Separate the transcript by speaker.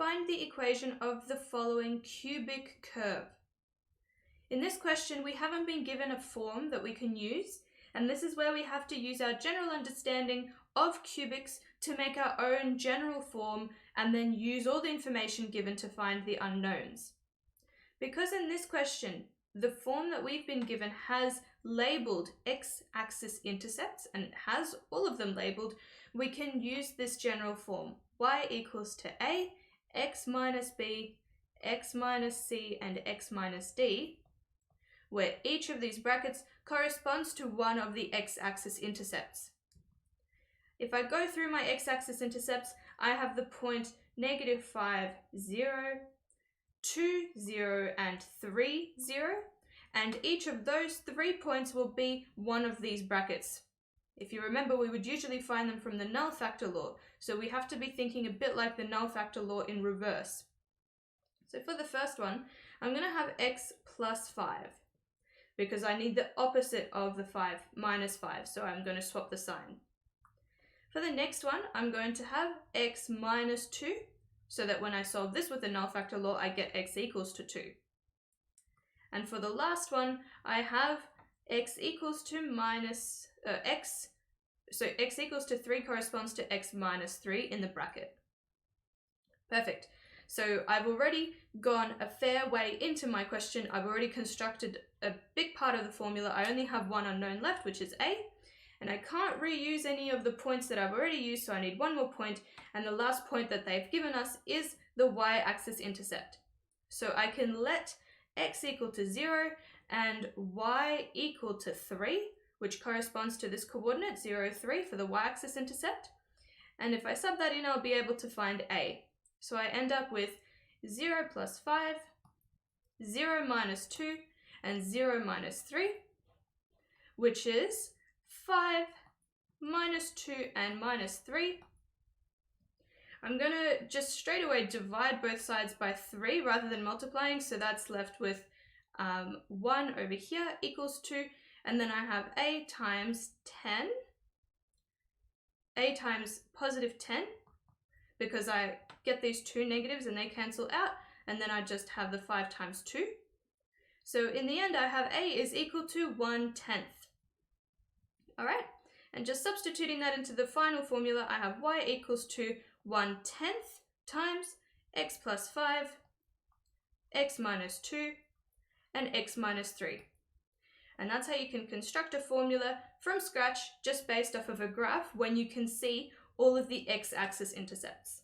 Speaker 1: Find the equation of the following cubic curve. In this question, we haven't been given a form that we can use, and this is where we have to use our general understanding of cubics to make our own general form and then use all the information given to find the unknowns. Because in this question, the form that we've been given has labeled x-axis intercepts and it has all of them labeled, we can use this general form. Y equals to a, x minus b, x minus c, and x minus d, where each of these brackets corresponds to one of the x-axis intercepts. If I go through my x-axis intercepts, I have the point -5, 0, 2, 0, and 3, 0, and each of those 3 points will be one of these brackets. If you remember, we would usually find them from the null factor law, so we have to be thinking a bit like the null factor law in reverse. So for the first one, I'm going to have x plus 5, because I need the opposite of the 5, minus 5, so I'm going to swap the sign. For the next one, I'm going to have x minus 2, so that when I solve this with the null factor law, I get x equals to 2. And for the last one, I have x equals to x equals to 3 corresponds to x minus 3 in the bracket. Perfect. So I've already gone a fair way into my question. I've already constructed a big part of the formula. I only have one unknown left, which is a. And I can't reuse any of the points that I've already used, so I need one more point, and the last point that they've given us is the y-axis intercept. So I can let x equal to 0 and y equal to 3, which corresponds to this coordinate, 0, 3, for the y-axis intercept. And if I sub that in, I'll be able to find a. So I end up with 0 plus 5, 0 minus 2, and 0 minus 3, which is 5, minus 2, and minus 3. I'm going to just straight away divide both sides by 3 rather than multiplying, so that's left with 1 over here equals 2, and then I have a times 10, a times positive 10, because I get these two negatives and they cancel out, and then I just have the 5 times 2. So in the end, I have a is equal to 1/10. All right, and just substituting that into the final formula, I have y equals to 1/10 times x plus 5, x minus 2, and x minus 3. And that's how you can construct a formula from scratch just based off of a graph when you can see all of the x-axis intercepts.